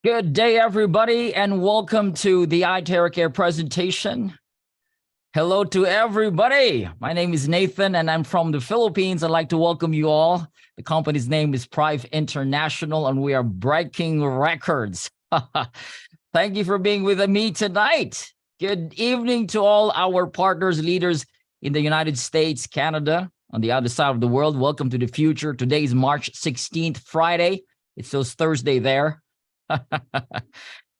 Good day, everybody, and welcome to the iTerracare presentation. Hello to everybody. My name is Nathan, and I'm from the Philippines. I'd like to welcome you all. The company's name is Prife International, and we are breaking records. Thank you for being with me tonight. Good evening to all our partners, leaders in the United States, Canada, on the other side of the world. Welcome to the future. Today is March 16th, Friday. It feels Thursday there.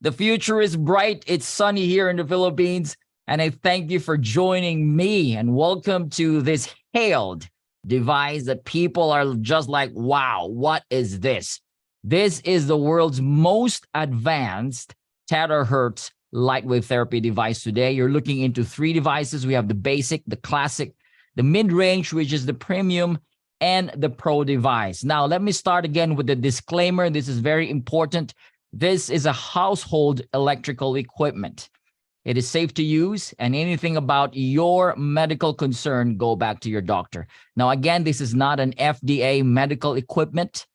The future is bright. It's sunny here in the Philippines. And I thank you for joining me and welcome to this hailed device that people are just like, wow, what is this? This is the world's most advanced terahertz light wave therapy device today. You're looking into three devices. We have the basic, the classic, the mid-range, which is the premium, and the pro device. Now, let me start again with the disclaimer. This is very important. This is a household electrical equipment. It is safe to use, and anything about your medical concern, go back to your doctor. Now, again, this is not an FDA medical equipment.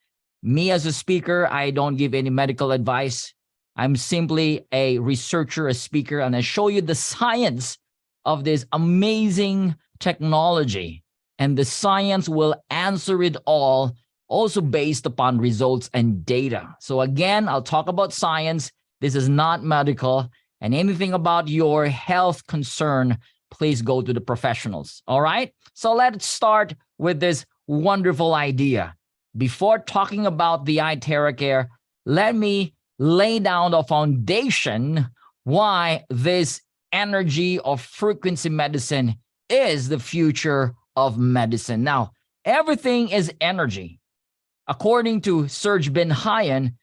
Me as a speaker, I don't give any medical advice. I'm simply a researcher, a speaker, and I show you the science of this amazing technology. And the science will answer it all, also based upon results and data. So again, I'll talk about science. This is not medical, and anything about your health concern, please go to the professionals. All right? So let's start with this wonderful idea. Before talking about the iTerracare, let me lay down the foundation why this energy or frequency medicine is the future of medicine. Now, everything is energy. According to Serge Ben Hayan,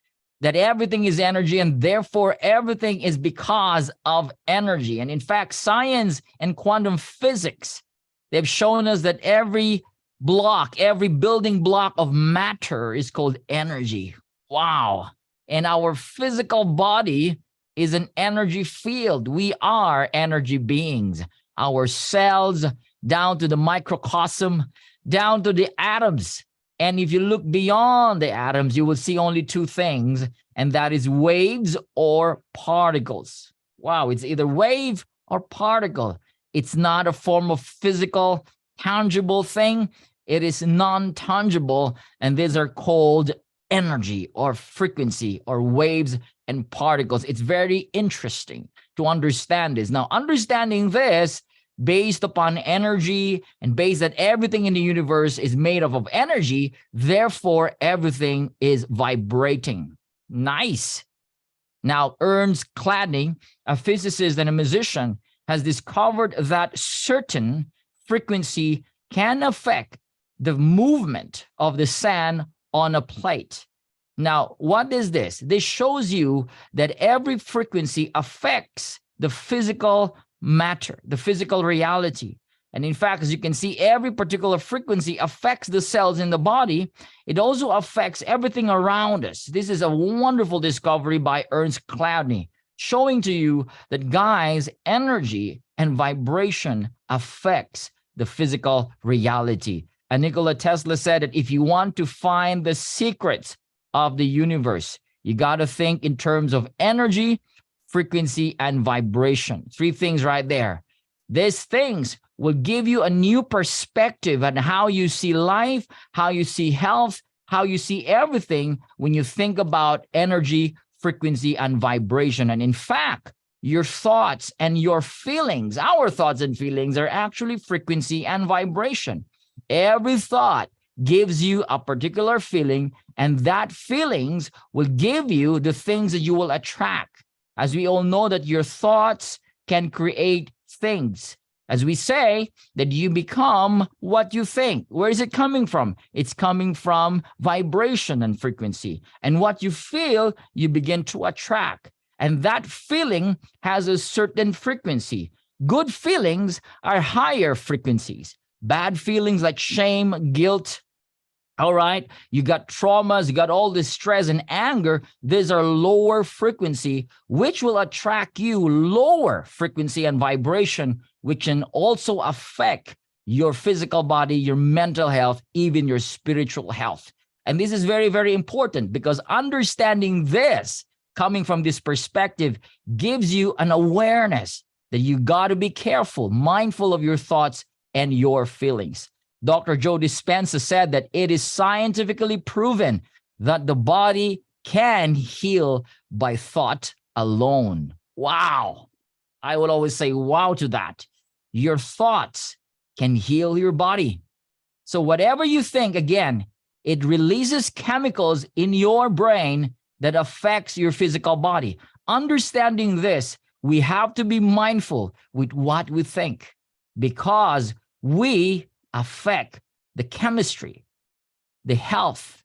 that everything is energy, and therefore everything is because of energy. And in fact, science and quantum physics, they've shown us that every block, every building block of matter is called energy. Wow. And our physical body is an energy field. We are energy beings. Our cells, down to the microcosm, down to the atoms. And if you look beyond the atoms, you will see only two things, and that is waves or particles. Wow, it's either wave or particle. It's not a form of physical, tangible thing. It is non-tangible, and these are called energy or frequency or waves and particles. It's very interesting to understand this. Now, understanding this, based upon energy and based that everything in the universe is made up of energy, therefore everything is vibrating. Nice. Now, Ernst Chladni, a physicist and a musician, has discovered that certain frequency can affect the movement of the sand on a plate. Now, what is this? This shows you that every frequency affects the physical matter, the physical reality. And in fact, as you can see, every particular frequency affects the cells in the body. It also affects everything around us. This is a wonderful discovery by Ernst Chladni, showing to you that, guys, energy and vibration affects the physical reality. And Nikola Tesla said that if you want to find the secrets of the universe, you got to think in terms of energy, frequency, and vibration. Three things right there. These things will give you a new perspective on how you see life, how you see health, how you see everything when you think about energy, frequency, and vibration. And in fact, your thoughts and your feelings, our thoughts and feelings, are actually frequency and vibration. Every thought gives you a particular feeling, and that feelings will give you the things that you will attract. As we all know that your thoughts can create things. As we say, that you become what you think. Where is it coming from? It's coming from vibration and frequency. And what you feel, you begin to attract. And that feeling has a certain frequency. Good feelings are higher frequencies. Bad feelings like shame, guilt, all right, you got traumas, you got all this stress and anger. These are lower frequency, which will attract you lower frequency and vibration, which can also affect your physical body, your mental health, even your spiritual health. And this is very, very important, because understanding this coming from this perspective gives you an awareness that you got to be careful, mindful of your thoughts and your feelings. Dr. Joe Dispenza said that it is scientifically proven that the body can heal by thought alone. Wow. I would always say wow to that. Your thoughts can heal your body. So whatever you think, again, it releases chemicals in your brain that affects your physical body. Understanding this, we have to be mindful with what we think because we affect the chemistry, the health,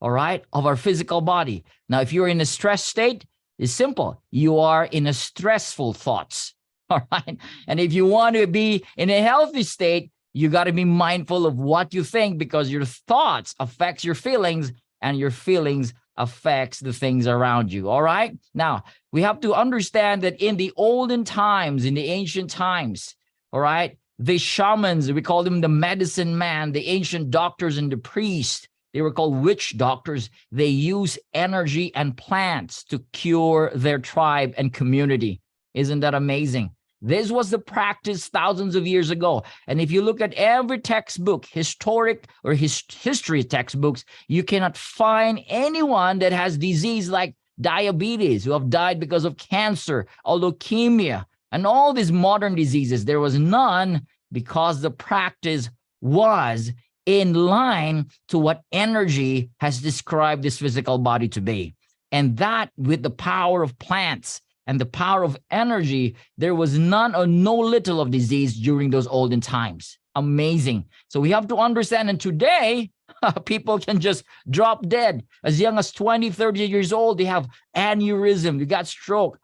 all right, of our physical body. Now, if you're in a stress state, it's simple. You are in a stressful thoughts, all right? And if you want to be in a healthy state, you got to be mindful of what you think because your thoughts affects your feelings and your feelings affects the things around you, all right? Now, we have to understand that in the olden times, in the ancient times, all right, the shamans, we call them the medicine man, the ancient doctors and the priests, they were called witch doctors. They use energy and plants to cure their tribe and community. Isn't that amazing? This was the practice thousands of years ago. And if you look at every textbook, historic or history textbooks, you cannot find anyone that has disease like diabetes, who have died because of cancer or leukemia, and all these modern diseases. There was none because the practice was in line to what energy has described this physical body to be. And that with the power of plants and the power of energy, there was none or no little of disease during those olden times. Amazing. So we have to understand, and today, people can just drop dead. As young as 20, 30 years old, they have aneurysm, they got stroke.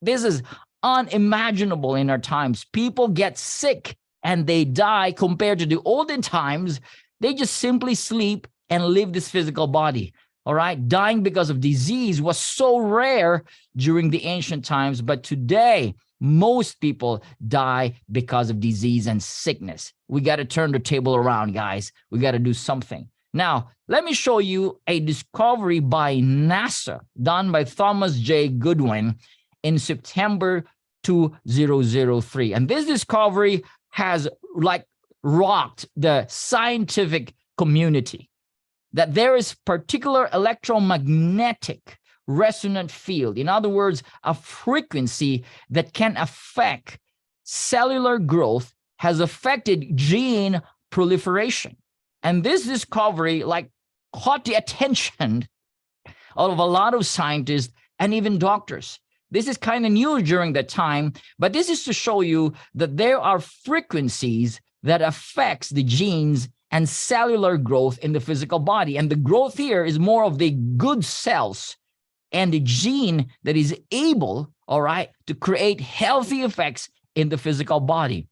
This is unimaginable in our times. People get sick and they die compared to the olden times. They just simply sleep and live this physical body. All right. Dying because of disease was so rare during the ancient times. But today, most people die because of disease and sickness. We got to turn the table around, guys. We got to do something. Now, let me show you a discovery by NASA done by Thomas J. Goodwin in September 2003. And this discovery has rocked the scientific community, that there is particular electromagnetic resonant field. In other words, a frequency that can affect cellular growth, has affected gene proliferation. And this discovery caught the attention of a lot of scientists and even doctors. This is kind of new during that time, but this is to show you that there are frequencies that affects the genes and cellular growth in the physical body. And the growth here is more of the good cells and the gene that is able, all right, to create healthy effects in the physical body.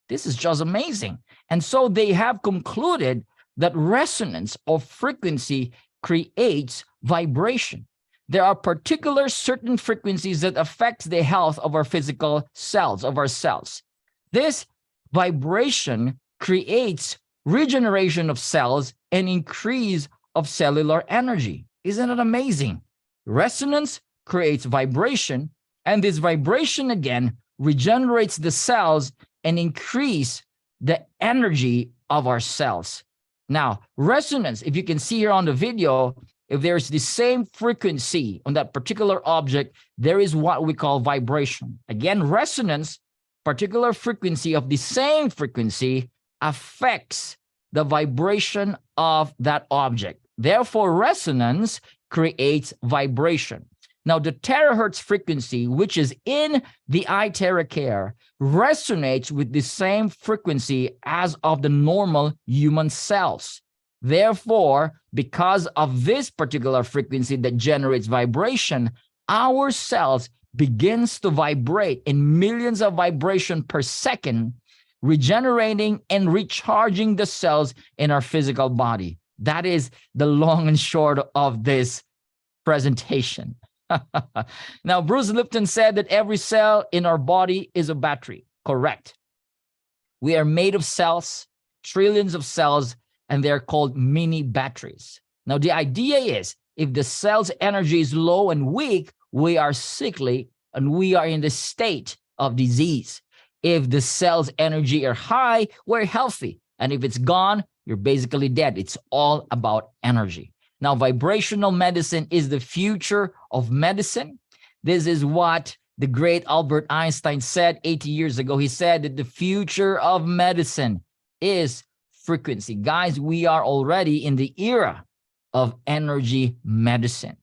This is just amazing. And so they have concluded that resonance or frequency creates vibration. There are particular certain frequencies that affect the health of our physical cells, of our cells. This vibration creates regeneration of cells and increase of cellular energy. Isn't it amazing? Resonance creates vibration, and this vibration again regenerates the cells and increase the energy of our cells. Now, resonance, if you can see here on the video, if there's the same frequency on that particular object, there is what we call vibration. Again, resonance, particular frequency of the same frequency affects the vibration of that object. Therefore, resonance creates vibration. Now, the terahertz frequency, which is in the itheric, resonates with the same frequency as of the normal human cells. Therefore, because of this particular frequency that generates vibration, our cells begins to vibrate in millions of vibrations per second, regenerating and recharging the cells in our physical body. That is the long and short of this presentation. Now, Bruce Lipton said that every cell in our body is a battery. Correct. We are made of cells, trillions of cells, and they're called mini batteries. Now, the idea is if the cell's energy is low and weak, we are sickly and we are in the state of disease. If the cell's energy are high, we're healthy. And if it's gone, you're basically dead. It's all about energy. Now, vibrational medicine is the future of medicine. This is what the great Albert Einstein said 80 years ago. He said that the future of medicine is frequency. Guys, we are already in the era of energy medicine.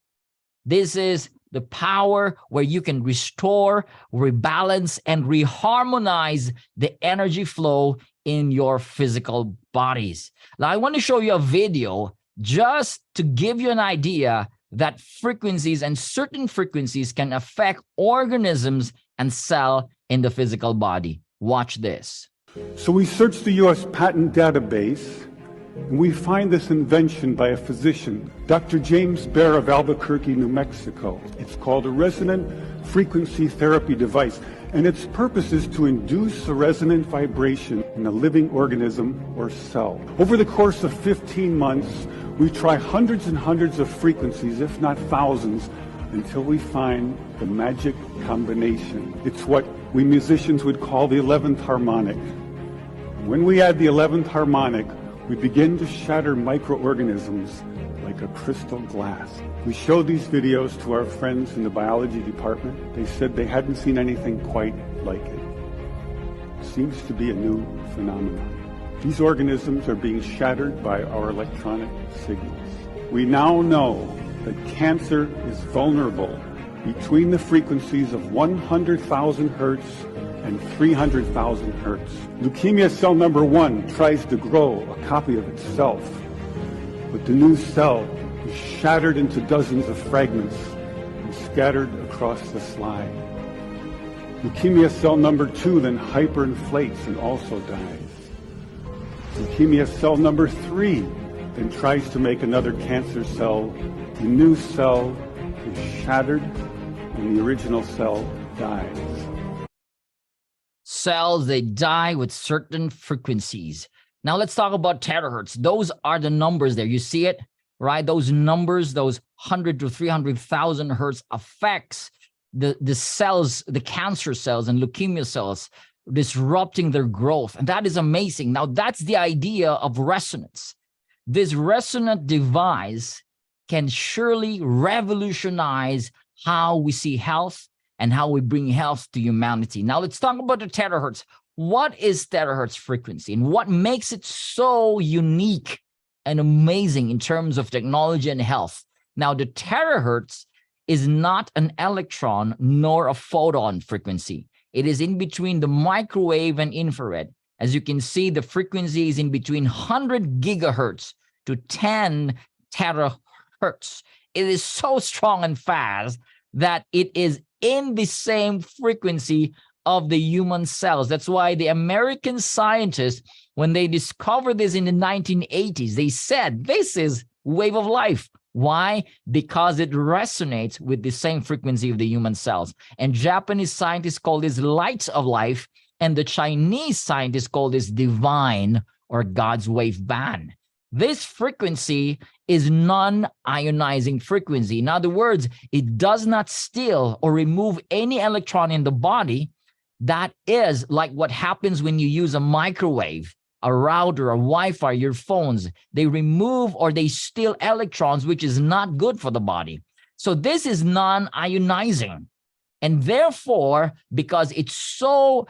This is the power where you can restore, rebalance, and reharmonize the energy flow in your physical bodies. Now, I want to show you a video just to give you an idea that frequencies and certain frequencies can affect organisms and cell in the physical body. Watch this. So we search the U.S. patent database, and we find this invention by a physician, Dr. James Bear of Albuquerque, New Mexico. It's called a resonant frequency therapy device, and its purpose is to induce a resonant vibration in a living organism or cell. Over the course of 15 months, we try hundreds and hundreds of frequencies, if not thousands, until we find the magic combination. It's what we musicians would call the 11th harmonic. When we add the 11th harmonic, we begin to shatter microorganisms like a crystal glass. We showed these videos to our friends in the biology department. They said they hadn't seen anything quite like it. It seems to be a new phenomenon. These organisms are being shattered by our electronic signals. We now know that cancer is vulnerable between the frequencies of 100,000 hertz and 300,000 hertz. Leukemia cell number 1 tries to grow a copy of itself, but the new cell is shattered into dozens of fragments and scattered across the slide. Leukemia cell number 2 then hyperinflates and also dies. Leukemia cell number 3 then tries to make another cancer cell. The new cell is shattered and the original cell dies. Cells, they die with certain frequencies. Now let's talk about terahertz. Those are the numbers there. You see it, right? Those numbers, those 100 to 300,000 hertz affects the cells, the cancer cells and leukemia cells, disrupting their growth. And that is amazing. Now that's the idea of resonance. This resonant device can surely revolutionize how we see health and how we bring health to humanity. Now let's talk about the terahertz. What is terahertz frequency and what makes it so unique and amazing in terms of technology and health? Now the terahertz is not an electron nor a photon frequency. It is in between the microwave and infrared. As you can see, the frequency is in between 100 gigahertz to 10 terahertz. It is so strong and fast that it is in the same frequency of the human cells. That's why the American scientists, when they discovered this in the 1980s, they said, this is wave of life. Why? Because it resonates with the same frequency of the human cells. And Japanese scientists call this light of life, and the Chinese scientists call this divine or God's wave band. This frequency is non-ionizing frequency. In other words, it does not steal or remove any electron in the body. That is like what happens when you use a microwave, a router, a Wi-Fi, your phones. They remove or they steal electrons, which is not good for the body. So this is non-ionizing. And therefore, because it's so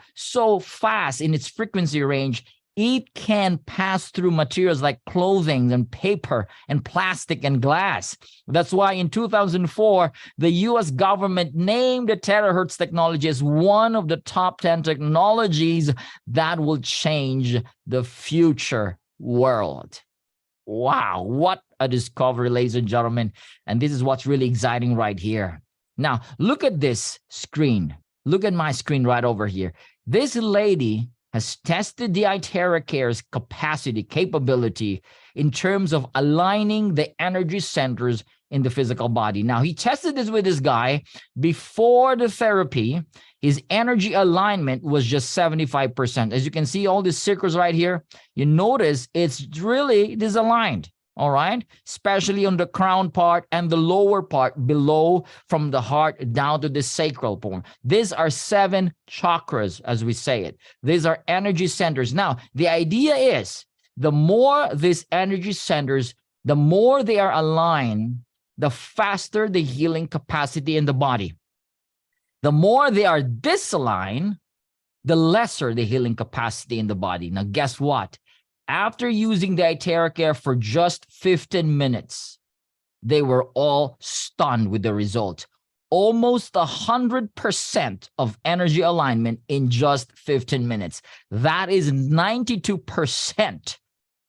fast in its frequency range, it can pass through materials like clothing and paper and plastic and glass. That's why in 2004, the US government named the terahertz technology as one of the top 10 technologies that will change the future world. Wow, what a discovery, ladies and gentlemen. And this is what's really exciting right here. Now, look at this screen. Look at my screen right over here. This lady has tested the iTeraCare's capability in terms of aligning the energy centers in the physical body. Now, he tested this with this guy before the therapy. His energy alignment was just 75%. As you can see, all these circles right here, you notice it's really disaligned. all right? Especially on the crown part and the lower part below, from the heart down to the sacral bone. These are 7 chakras, as we say it. These are energy centers. Now, the idea is the more these energy centers, the more they are aligned, the faster the healing capacity in the body. The more they are disaligned, the lesser the healing capacity in the body. Now, guess what? After using the Iteracare for just 15 minutes, they were all stunned with the result. Almost 100% of energy alignment in just 15 minutes. That is 92%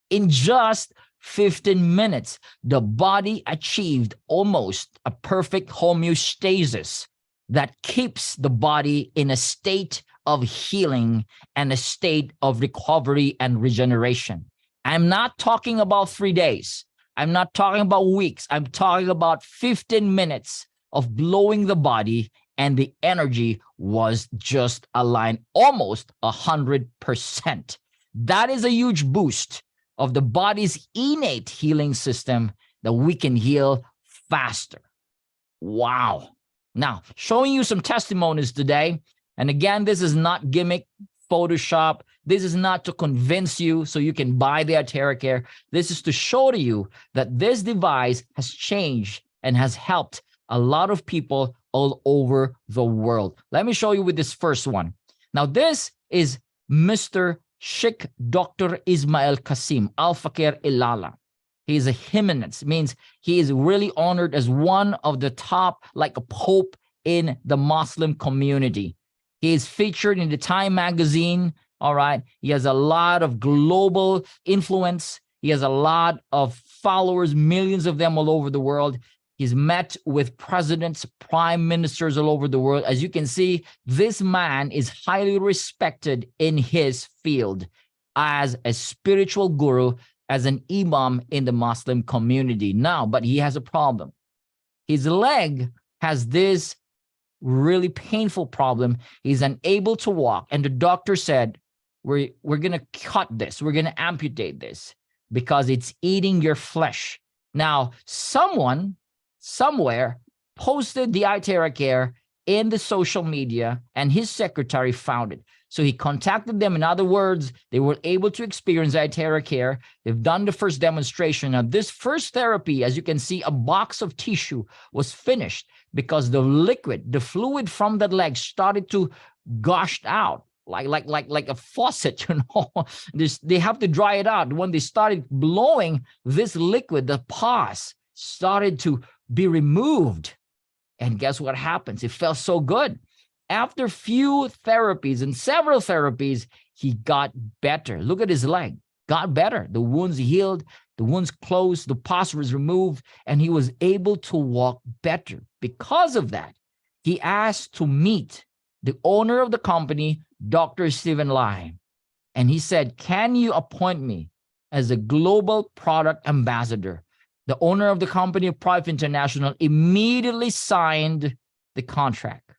in just 15 minutes. The body achieved almost a perfect homeostasis that keeps the body in a state of healing and a state of recovery and regeneration. I'm not talking about 3 days. I'm not talking about weeks. I'm talking about 15 minutes of blowing the body, and the energy was just aligned almost 100%. That is a huge boost of the body's innate healing system that we can heal faster. Wow. Now, showing you some testimonies today. And again, this is not gimmick, Photoshop. This is not to convince you so you can buy the Iteracare. This is to show to you that this device has changed and has helped a lot of people all over the world. Let me show you with this first one. Now, this is Mr. Sheikh Dr. Ismail Qasim Al-Fakir Ilala. He is a eminence, means he is really honored as one of the top, like a pope in the Muslim community. He is featured in the Time magazine, all right? He has a lot of global influence. He has a lot of followers, millions of them all over the world. He's met with presidents, prime ministers all over the world. As you can see, this man is highly respected in his field as a spiritual guru, as an imam in the Muslim community. Now, but he has a problem. His leg has this really painful problem. He's unable to walk. And the doctor said, we're going to cut this. We're going to amputate this because it's eating your flesh. Now, someone somewhere posted the Iteracare in the social media, and his secretary found it. So he contacted them. In other words, they were able to experience Iteracare. They've done the first demonstration. Now, this first therapy, as you can see, a box of tissue was finished because the liquid, the fluid from that leg started to gush out like a faucet, you know. They have to dry it out. When they started blowing this liquid, the pus started to be removed. And guess what happens? It felt so good. After few therapies and several therapies, he got better. Look at his leg, got better. The wounds healed, the wounds closed, the pus was removed, and he was able to walk better. Because of that, he asked to meet the owner of the company, Dr. Stephen Lai. And he said, can you appoint me as a global product ambassador? The owner of the company, Prife International, immediately signed the contract,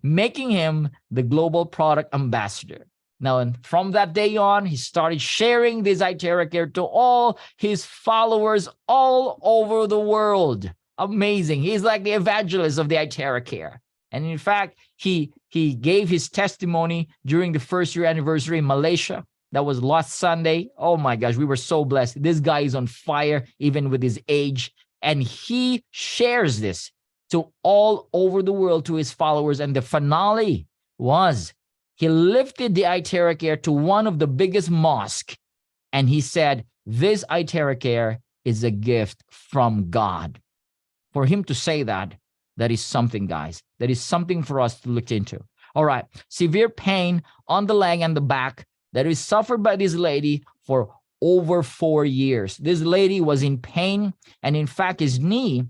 making him the global product ambassador. Now, and from that day on, he started sharing this Iteracare to all his followers all over the world. Amazing. He's like the evangelist of the Iteracare. And in fact, he gave his testimony during the first year anniversary in Malaysia. That was last Sunday. Oh my gosh, we were so blessed. This guy is on fire, even with his age. And he shares this to all over the world, to his followers. And the finale was, he lifted the Iteracare to one of the biggest mosques. And he said, this Iteracare is a gift from God. For him to say that, that is something, guys. That is something for us to look into. All right. Severe pain on the leg and the back that is suffered by this lady for over 4 years. This lady was in pain. And in fact, his knee,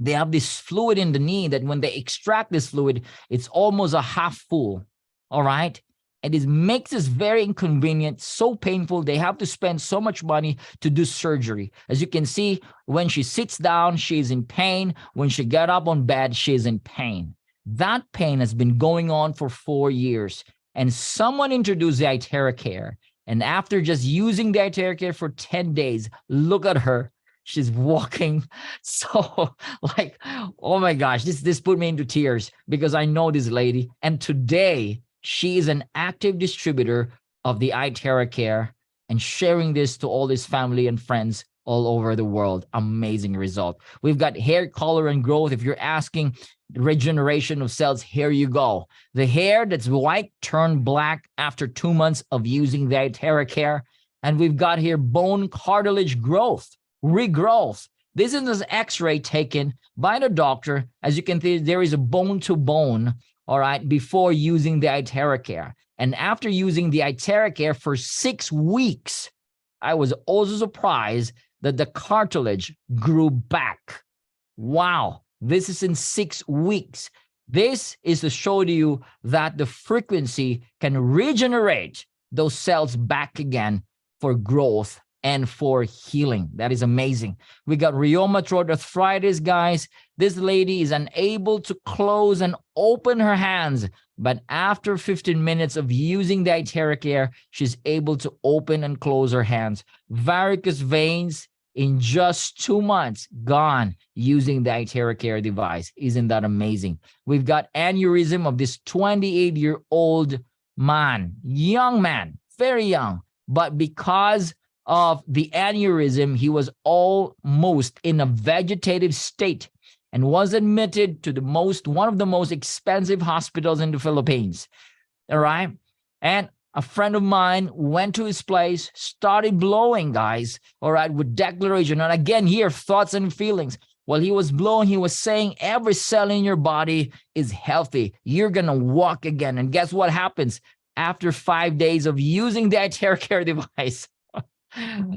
they have this fluid in the knee that when they extract this fluid, it's almost a half full. All right. And it makes this very inconvenient, so painful. They have to spend so much money to do surgery. As you can see, when she sits down, she's in pain. When she gets up on bed, she's in pain. That pain has been going on for 4 years. And someone introduced the Iteracare, And after just using the Iteracare for 10 days, look at her. She's walking so like, oh my gosh, this put me into tears because I know this lady. And today she is an active distributor of the Iteracare and sharing this to all his family and friends all over the world. Amazing result. We've got hair color and growth. If you're asking regeneration of cells, here you go. The hair that's white turned black after 2 months of using the Iteracare. And we've got here bone cartilage growth, regrowth. This is an x-ray taken by the doctor. As you can see, there is a bone to bone, all right, before using the Iteracare. And after using the Iteracare for 6 weeks, I was also surprised that the cartilage grew back. Wow, this is in 6 weeks. This is to show to you that the frequency can regenerate those cells back again for growth and for healing. That is amazing. We got rheumatoid arthritis, guys. This lady is unable to close and open her hands, but after 15 minutes of using the Iteracare, she's able to open and close her hands. Varicose veins in just 2 months, gone using the Iteracare device. Isn't that amazing? We've got aneurysm of this 28-year-old man, young man, very young, but because of the aneurysm, he was almost in a vegetative state and was admitted to one of the most expensive hospitals in the Philippines. All right. And a friend of mine went to his place, started blowing, guys, all right, with declaration. And again, here, thoughts and feelings. While he was blowing, he was saying, every cell in your body is healthy. You're going to walk again. And guess what happens? After 5 days of using the Iteracare device,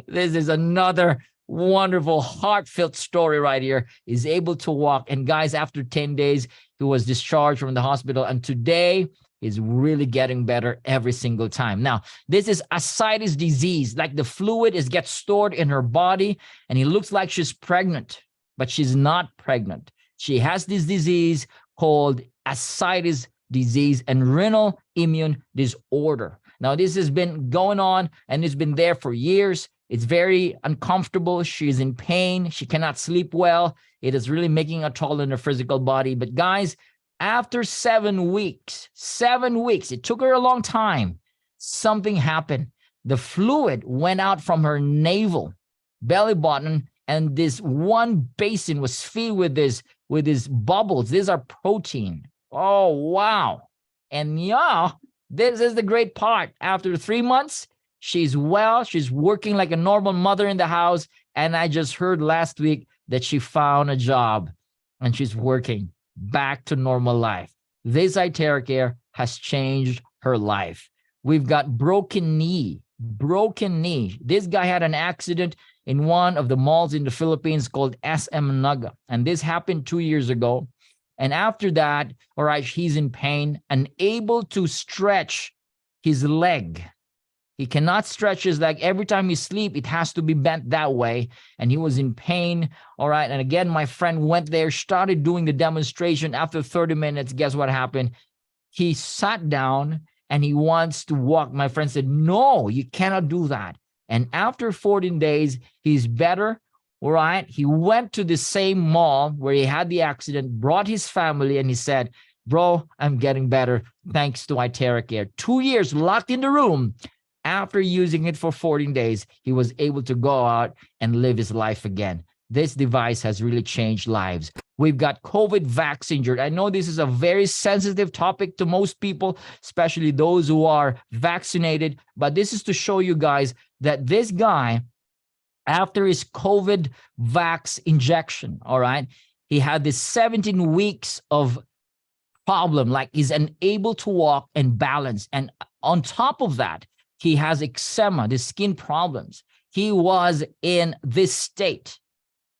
this is another wonderful, heartfelt story right here. He's able to walk. And guys, after 10 days, he was discharged from the hospital. And today is really getting better every single time. Now, this is ascites disease, like the fluid gets stored in her body. And it looks like she's pregnant, but she's not pregnant. She has this disease called ascites disease and renal immune disorder. Now, this has been going on and it's been there for years. It's very uncomfortable. She's in pain. She cannot sleep well. It is really making a toll on her physical body. But guys, after 7 weeks, it took her a long time. Something happened. The fluid went out from her navel, belly button, and this one basin was filled with these bubbles. These are protein. Oh, wow. And yeah, this is the great part. After 3 months, she's well. She's working like a normal mother in the house. And I just heard last week that she found a job and she's working back to normal life. This Iteracare has changed her life. We've got broken knee. This guy had an accident in one of the malls in the Philippines called SM Naga. And this happened 2 years ago. And after that, all right, he's in pain, unable to stretch his leg. He cannot stretch his leg. Every time he sleeps, it has to be bent that way. And he was in pain, all right? And again, my friend went there, started doing the demonstration. After 30 minutes, guess what happened? He sat down and he wants to walk. My friend said, no, you cannot do that. And after 14 days, he's better. All right. He went to the same mall where he had the accident, brought his family, and he said, bro, I'm getting better thanks to Iteracare. 2 years locked in the room. After using it for 14 days, he was able to go out and live his life again. This device has really changed lives. We've got COVID vaccine. I know this is a very sensitive topic to most people, especially those who are vaccinated. But this is to show you guys that this guy, after his COVID vax injection, all right, he had this 17 weeks of problem, like he's unable to walk and balance. And on top of that, he has eczema, the skin problems. He was in this state.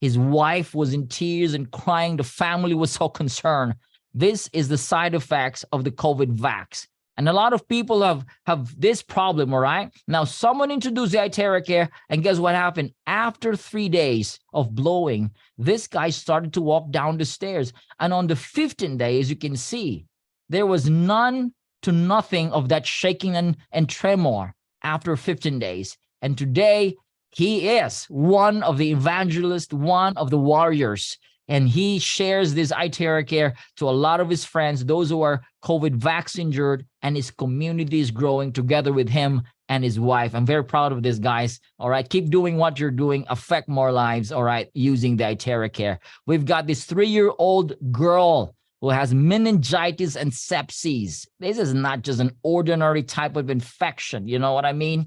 His wife was in tears and crying. The family was so concerned. This is the side effects of the COVID vax. And a lot of people have this problem, all right? Now, someone introduced the Iteracare, and guess what happened? After 3 days of blowing, this guy started to walk down the stairs. And on the 15th day, as you can see, there was none to nothing of that shaking and tremor. after 15 days. And today, he is one of the evangelists, one of the warriors. And he shares this iTerra Care to a lot of his friends, those who are COVID vaccine injured, and his community is growing together with him and his wife. I'm very proud of this, guys. All right, keep doing what you're doing. Affect more lives, all right, using the iTerra Care. We've got this 3-year-old girl who has meningitis and sepsis. This is not just an ordinary type of infection. You know what I mean?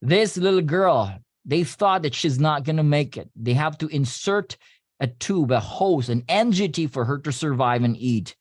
This little girl, they thought that she's not going to make it. They have to insert a tube, a hose, an NGT for her to survive and eat.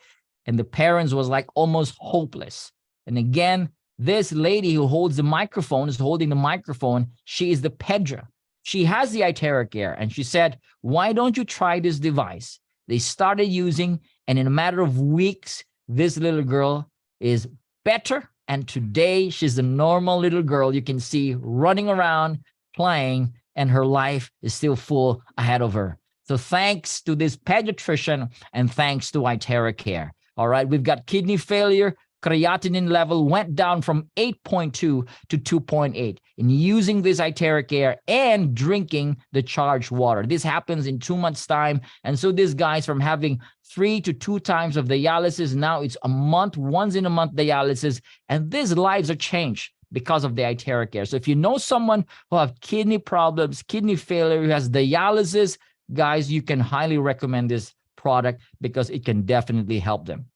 And the parents was like almost hopeless. And again, this lady who holds the microphone is holding the microphone. She is the Pedra. She has the iTerra Care, and she said, why don't you try this device? They started using, and in a matter of weeks, this little girl is better. And today she's a normal little girl you can see running around, playing, and her life is still full ahead of her. So thanks to this pediatrician and thanks to iTerra Care. All right, we've got kidney failure. Creatinine level went down from 8.2 to 2.8 in using this iTerra Care and drinking the charged water. This happens in 2 months' time. And so this guy's from having 3 to 2 times of dialysis. Now it's a month, once in a month dialysis. And these lives are changed because of the iTerra Care. So if you know someone who have kidney problems, kidney failure, who has dialysis, guys, you can highly recommend this product because it can definitely help them.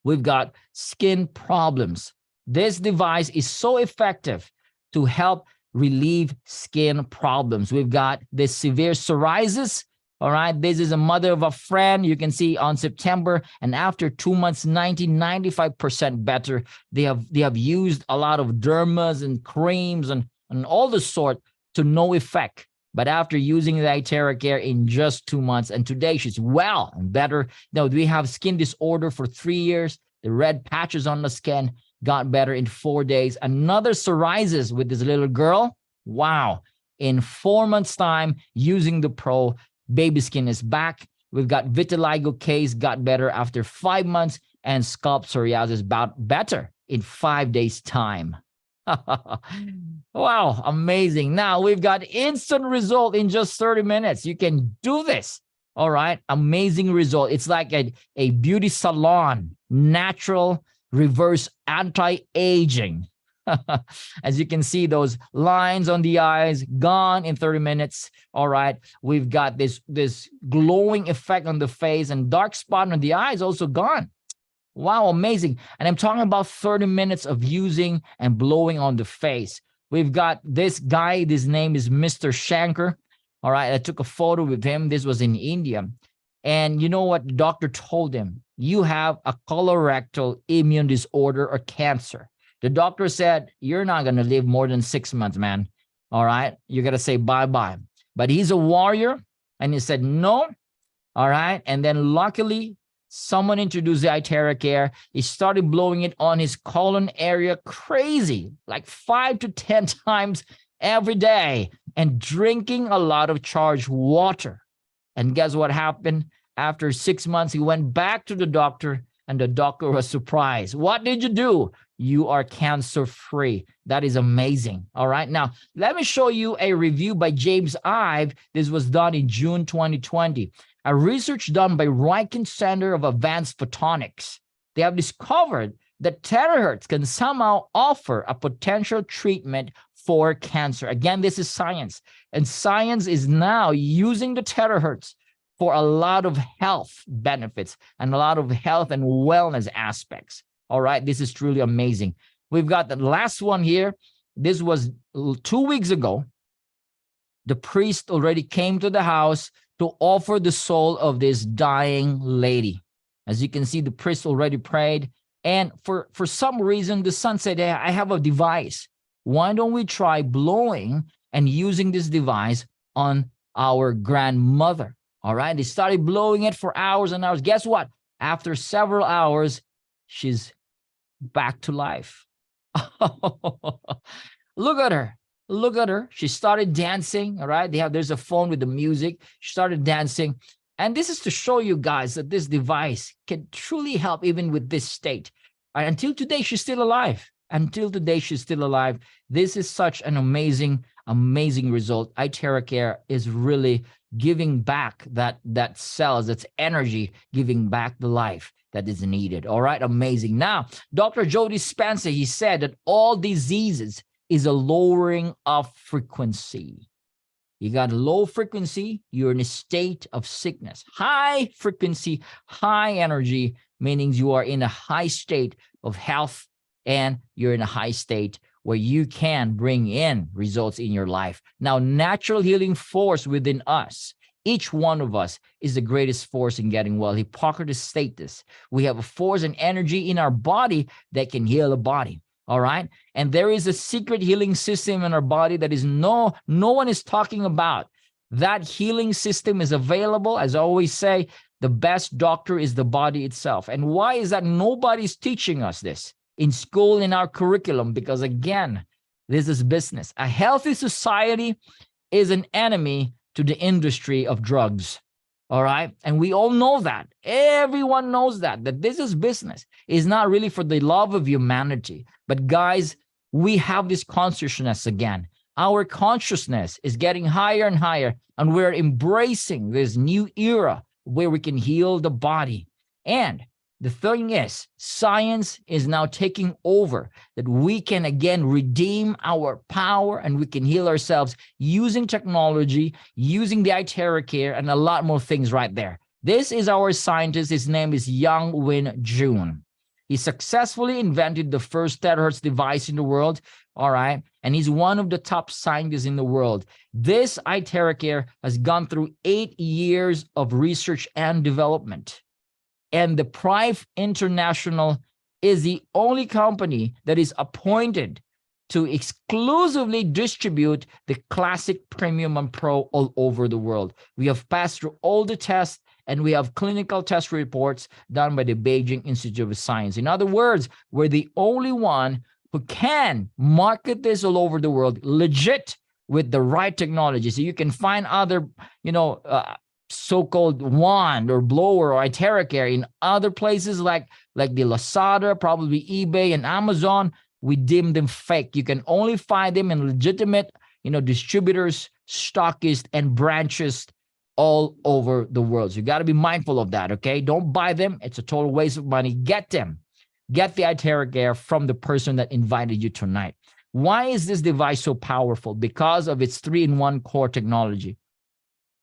We've got skin problems. This device is so effective to help relieve skin problems. We've got this severe psoriasis. All right, this is a mother of a friend. You can see on September, and after 2 months, 95% better. They have used a lot of dermas and creams and all the sort to no effect. But after using the iTerra Care in just 2 months, and today she's well and better. Now, we have skin disorder for 3 years. The red patches on the skin got better in 4 days. Another psoriasis with this little girl. Wow. In 4 months' time, using the Pro, baby skin is back. We've got vitiligo case got better after 5 months, and scalp psoriasis better in 5 days' time. Wow, amazing. Now we've got instant result in just 30 minutes. You can do this. All right, amazing result. It's like a beauty salon, natural, reverse anti-aging. As you can see, those lines on the eyes gone in 30 minutes. All right, we've got this glowing effect on the face, and dark spot on the eyes also gone. Wow, amazing. And I'm talking about 30 minutes of using and blowing on the face. We've got this guy. His name is Mr. Shankar. All right, I took a photo with him. This was in India. And you know what the doctor told him? You have a colorectal immune disorder or cancer. The doctor said, you're not going to live more than 6 months, man. All right, you got to say bye-bye. But he's a warrior, and he said no. All right, and then luckily, someone introduced the iTerra Care. He started blowing it on his colon area, crazy, like 5 to 10 times every day, and drinking a lot of charged water. And guess what happened? After 6 months, he went back to the doctor, and the doctor was surprised. What did you do? You are cancer-free. That is amazing. All right. Now, let me show you a review by James Ive. This was done in June 2020. A research done by Riken Center of Advanced Photonics. They have discovered that terahertz can somehow offer a potential treatment for cancer. Again, this is science. And science is now using the terahertz for a lot of health benefits and a lot of health and wellness aspects. All right, this is truly amazing. We've got the last one here. This was 2 weeks ago. The priest already came to the house to offer the soul of this dying lady. As you can see, the priest already prayed. And for some reason, the son said, hey, I have a device. Why don't we try blowing and using this device on our grandmother? All right, they started blowing it for hours and hours. Guess what? After several hours, she's back to life. Look at her. Look at her. She started dancing. All right. There's a phone with the music. She started dancing. And this is to show you guys that this device can truly help even with this state. Until today, she's still alive. Until today, she's still alive. This is such an amazing, amazing result. iTerracare is really giving back that cells, that's energy, giving back the life that is needed. All right, amazing. Now, Dr. Joe Dispenza, he said that all diseases is a lowering of frequency. You got low frequency, you're in a state of sickness. High frequency, high energy, meaning you are in a high state of health, and you're in a high state where you can bring in results in your life. Now, natural healing force within us, each one of us is the greatest force in getting well. Hippocrates states this. We have a force and energy in our body that can heal the body. All right. And there is a secret healing system in our body that is no one is talking about. That healing system is available. As I always say, the best doctor is the body itself. And why is that? Nobody's teaching us this in school, in our curriculum, because again, this is business. A healthy society is an enemy to the industry of drugs. All right. And we all know that. Everyone knows that this is business. It's not really for the love of humanity. But guys, we have this consciousness again. Our consciousness is getting higher and higher, and we're embracing this new era where we can heal the body. And the thing is, science is now taking over, that we can again redeem our power and we can heal ourselves using technology, using the iTerracare, and a lot more things right there. This is our scientist. His name is Yang Win Jun. He successfully invented the first terahertz device in the world. All right. And he's one of the top scientists in the world. This iTerracare has gone through 8 years of research and development. And the Prife International is the only company that is appointed to exclusively distribute the classic, premium, and pro all over the world. We have passed through all the tests, and we have clinical test reports done by the Beijing Institute of Science. In other words, we're the only one who can market this all over the world, legit, with the right technology. So you can find other, so-called wand or blower or iTerracare in other places like the Lazada, probably eBay and Amazon. We deem them fake. You can only find them in legitimate, distributors, stockists, and branches all over the world. So you got to be mindful of that, okay? Don't buy them. It's a total waste of money. Get them. Get the iTerracare from the person that invited you tonight. Why is this device so powerful? Because of its 3-in-1 core technology.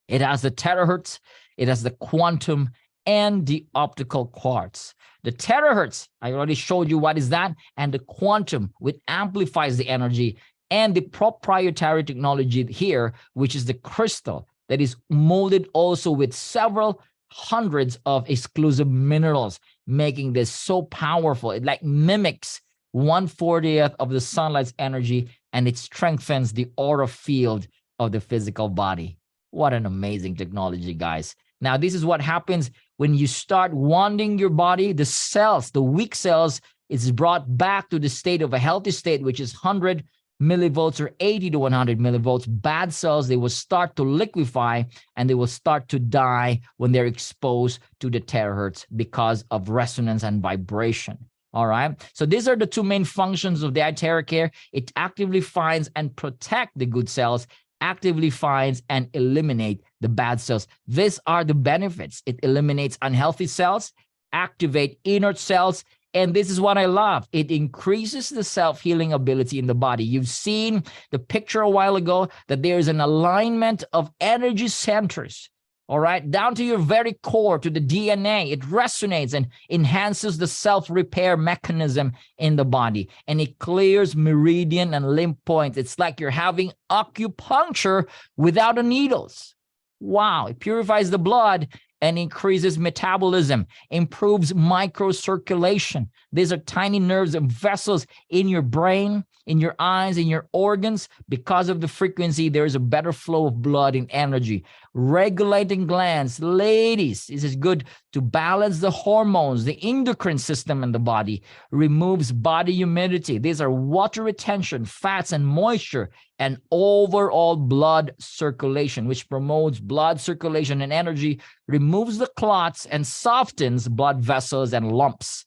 It has the terahertz, it has the quantum, and the optical quartz. The terahertz, I already showed you what is that, and the quantum, which amplifies the energy, and the proprietary technology here, which is the crystal that is molded also with several hundreds of exclusive minerals, making this so powerful. It like mimics 1/40th of the sunlight's energy, and it strengthens the aura field of the physical body. What an amazing technology, guys. Now, this is what happens when you start wounding your body. The cells, the weak cells, is brought back to the state of a healthy state, which is 100 millivolts or 80 to 100 millivolts. Bad cells, they will start to liquefy and they will start to die when they're exposed to the terahertz because of resonance and vibration. All right. So these are the two main functions of the iTerracare. It actively finds and protects the good cells, actively finds and eliminate the bad cells. These are the benefits. It eliminates unhealthy cells, activate inert cells, and this is what I love. It increases the self-healing ability in the body. You've seen the picture a while ago that there is an alignment of energy centers, all right, down to your very core, to the DNA. It resonates and enhances the self-repair mechanism in the body, and it clears meridian and lymph points. It's like you're having acupuncture without the needles. Wow, it purifies the blood and increases metabolism, improves microcirculation. These are tiny nerves and vessels in your brain, in your eyes, in your organs. Because of the frequency, there is a better flow of blood and energy. Regulating glands. Ladies, this is good to balance the hormones, the endocrine system in the body. Removes body humidity. These are water retention, fats and moisture, and overall blood circulation, which promotes blood circulation and energy, removes the clots, and softens blood vessels and lumps.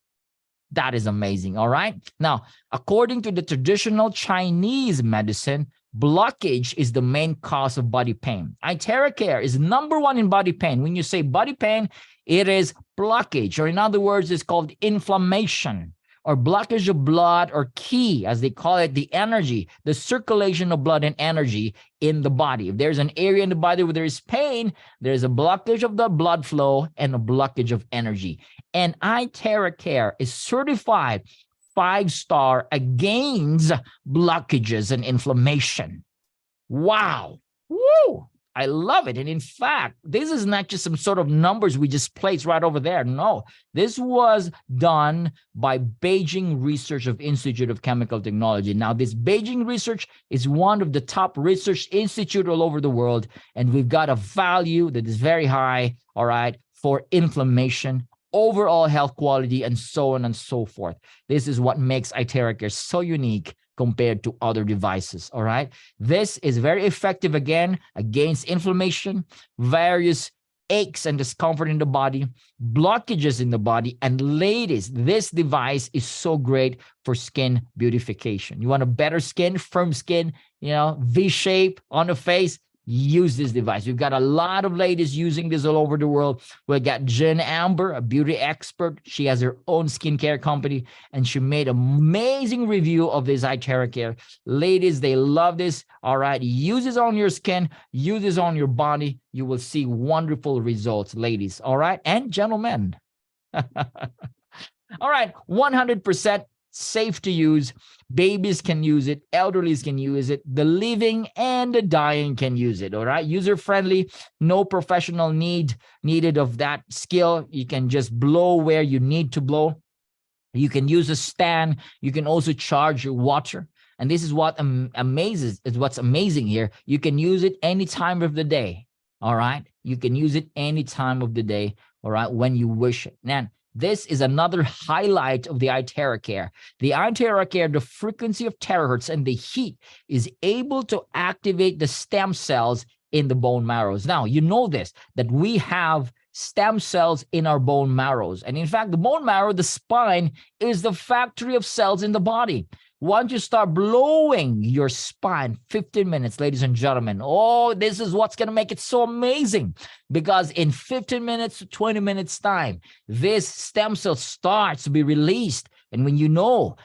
That is amazing. All right. Now, according to the traditional Chinese medicine, blockage is the main cause of body pain. Iteracare is #1 in body pain. When you say body pain, it is blockage, or in other words, it's called inflammation or blockage of blood, or qi, as they call it, the energy, the circulation of blood and energy in the body. If there's an area in the body where there is pain, there's a blockage of the blood flow and a blockage of energy. And Iteracare is certified 5-star against blockages and inflammation. Wow. Woo. I love it. And in fact, this is not just some sort of numbers we just placed right over there. No, this was done by Beijing Research of Institute of Chemical Technology. Now, this Beijing research is one of the top research institute all over the world. And we've got a value that is very high, all right, for inflammation, overall health quality, and so on and so forth. This is what makes Iteracare so unique compared to other devices, all right? This is very effective, again, against inflammation, various aches and discomfort in the body, blockages in the body, and ladies, this device is so great for skin beautification. You want a better skin, firm skin, you know, V-shape on the face, use this device. We've got a lot of ladies using this all over the world. We've got Jen Amber, a beauty expert. She has her own skincare company, and she made an amazing review of this Iteracare. Ladies, they love this. All right, use this on your skin, use this on your body. You will see wonderful results, ladies. All right, and gentlemen. All right, 100% safe to use. Babies can use it, elderlies can use it, the living and the dying can use it. All right, user friendly, no professional needed of that skill. You can just blow where you need to blow. You can use a stand. You can also charge your water. And this is what what's amazing here. You can use it any time of the day. All right, you can use it any time of the day. All right, when you wish it. Now, this is another highlight of the Iteracare. The Iteracare, the frequency of terahertz and the heat is able to activate the stem cells in the bone marrows. Now, you know this, that we have stem cells in our bone marrows. And in fact, the bone marrow, the spine, is the factory of cells in the body. Once you start blowing your spine, 15 minutes, ladies and gentlemen, oh, this is what's going to make it so amazing. Because in 15 minutes to 20 minutes time, this stem cell starts to be released. And when you know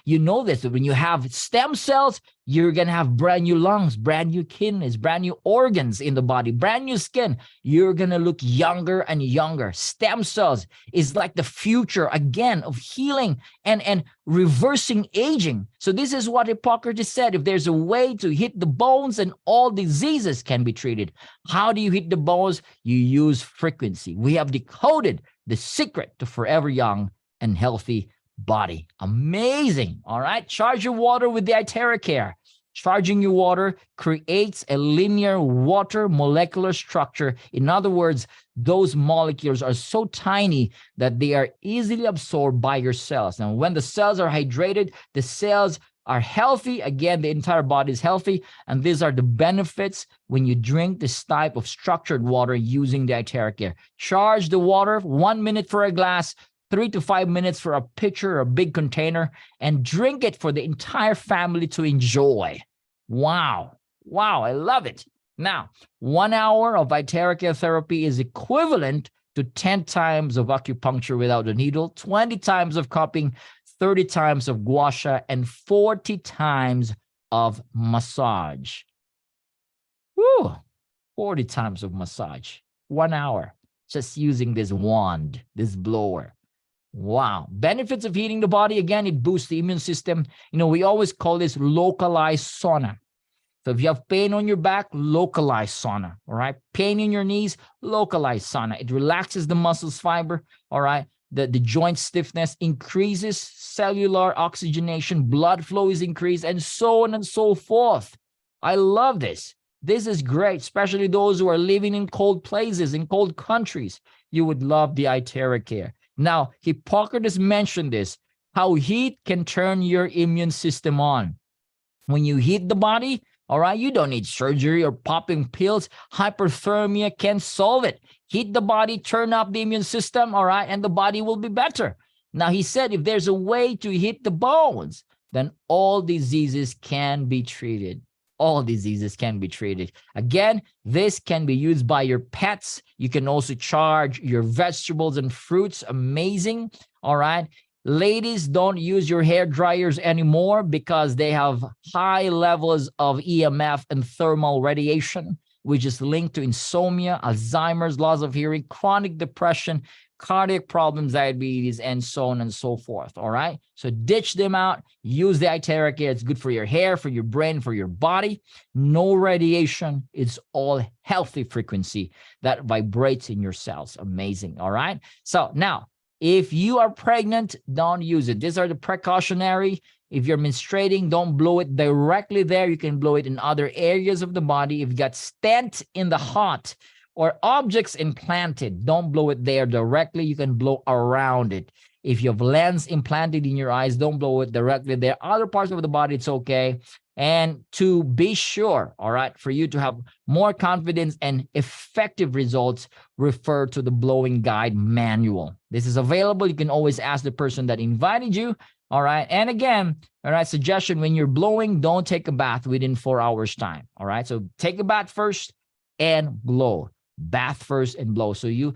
this, that when you have stem cells, you're going to have brand new lungs, brand new kidneys, brand new organs in the body, brand new skin. You're going to look younger and younger. Stem cells is like the future, again, of healing and reversing aging. So this is what Hippocrates said. If there's a way to hit the bones, and all diseases can be treated. How do you hit the bones? You use frequency. We have decoded the secret to forever young and healthy body. Amazing. All right. Charge your water with the Iteracare. Charging your water creates a linear water molecular structure. In other words, those molecules are so tiny that they are easily absorbed by your cells. Now, when the cells are hydrated, the cells are healthy. Again, the entire body is healthy. And these are the benefits when you drink this type of structured water using the Iteracare. Charge the water, 1 minute for a glass, 3 to 5 minutes for a pitcher or a big container, and drink it for the entire family to enjoy. Wow. Wow, I love it. Now, 1 hour of Iteracare therapy is equivalent to 10 times of acupuncture without a needle, 20 times of cupping, 30 times of gua sha, and 40 times of massage. Woo! 40 times of massage. 1 hour just using this wand, this blower. Wow. Benefits of heating the body. Again, it boosts the immune system. You know, we always call this localized sauna. So if you have pain on your back, localized sauna. All right. Pain in your knees, localized sauna. It relaxes the muscles fiber. All right. The joint stiffness increases cellular oxygenation, blood flow is increased, and so on and so forth. I love this. This is great, especially those who are living in cold places, in cold countries. You would love the Iteracare. Now, Hippocrates mentioned this, how heat can turn your immune system on. When you heat the body, all right, you don't need surgery or popping pills. Hyperthermia can solve it. Heat the body, turn up the immune system, all right, and the body will be better. Now, he said if there's a way to hit the bones, then all diseases can be treated. All diseases can be treated. Again, this can be used by your pets. You can also charge your vegetables and fruits. Amazing. All right. Ladies, don't use your hair dryers anymore because they have high levels of EMF and thermal radiation, which is linked to insomnia, Alzheimer's, loss of hearing, chronic depression, cardiac problems, diabetes, and so on and so forth. All right. So ditch them out. Use the Iterra Care. It's good for your hair, for your brain, for your body. No radiation. It's all healthy frequency that vibrates in your cells. Amazing. All right. So now, if you are pregnant, don't use it. These are the precautionary. If you're menstruating, don't blow it directly there. You can blow it in other areas of the body. If you got stent in the heart or objects implanted, don't blow it there directly. You can blow around it. If you have lens implanted in your eyes, don't blow it directly there. Other parts of the body, it's okay. And to be sure, all right, for you to have more confidence and effective results, refer to the blowing guide manual. This is available. You can always ask the person that invited you. All right. And again, all right, suggestion, when you're blowing, don't take a bath within 4 hours time. All right. So take a bath first and blow. Bath first and blow. So you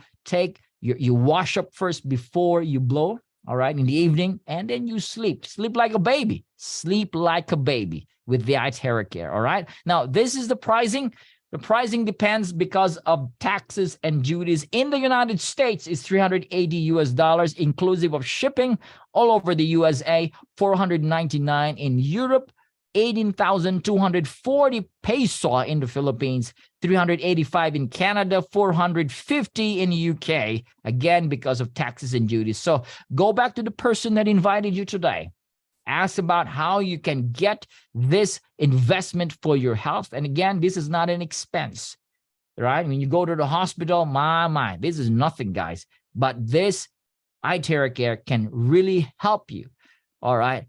wash up first before you blow. All right, in the evening, and then you sleep. Sleep like a baby. Sleep like a baby with the Iterra Care. All right. Now, this is the pricing. The pricing depends because of taxes and duties. In the United States, it's $380 inclusive of shipping all over the USA, $499 in Europe, 18,240 peso in the Philippines, 385 in Canada, 450 in the UK, again, because of taxes and duties. So go back to the person that invited you today. Ask about how you can get this investment for your health. And again, this is not an expense, right? When you go to the hospital, my, this is nothing, guys. But this Iterra Care can really help you, all right?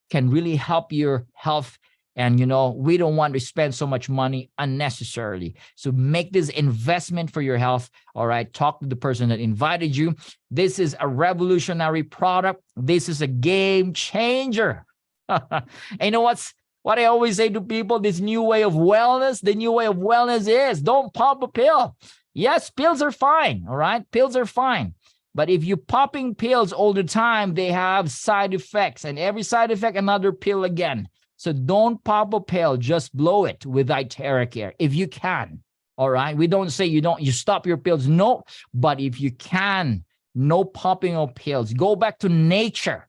Can really help your health. And, you know, we don't want to spend so much money unnecessarily. So make this investment for your health. All right. Talk to the person that invited you. This is a revolutionary product. This is a game changer. And you know what I always say to people, this new way of wellness, the new way of wellness is don't pop a pill. Yes, pills are fine. All right. Pills are fine. But if you're popping pills all the time, they have side effects, and every side effect, another pill again. So don't pop a pill, just blow it with Iterra Care if you can. All right. We don't say you stop your pills. No, but if you can, no popping of pills. Go back to nature.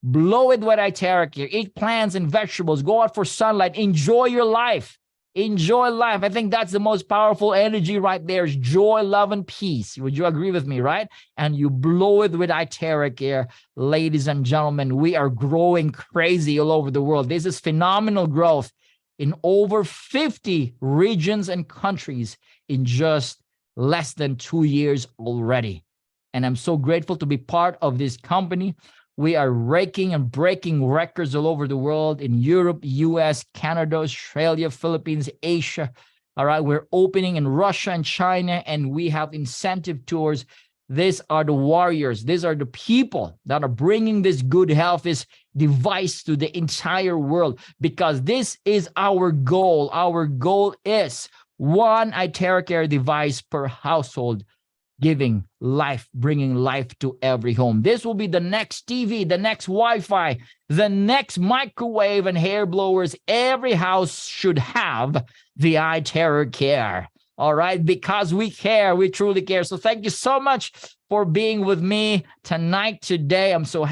Blow it with Iterra Care. Eat plants and vegetables. Go out for sunlight. Enjoy your life. Enjoy life. I think that's the most powerful energy right there is joy, love, and peace. Would you agree with me, right? And you blow it with Iterra Care. Ladies and gentlemen, we are growing crazy all over the world. This is phenomenal growth in over 50 regions and countries in just less than 2 years already. And I'm so grateful to be part of this company. We are raking and breaking records all over the world in Europe, US, Canada, Australia, Philippines, Asia. All right. We're opening in Russia and China, and we have incentive tours. These are the warriors. These are the people that are bringing this good health, this device to the entire world, because this is our goal. Our goal is one Iterra Care device per household, giving life, bringing life to every home. This will be the next TV, the next Wi-Fi, the next microwave and hair blowers. Every house should have the Iterra Care. All right, because we care, we truly care. So thank you so much for being with me tonight, today. I'm so happy.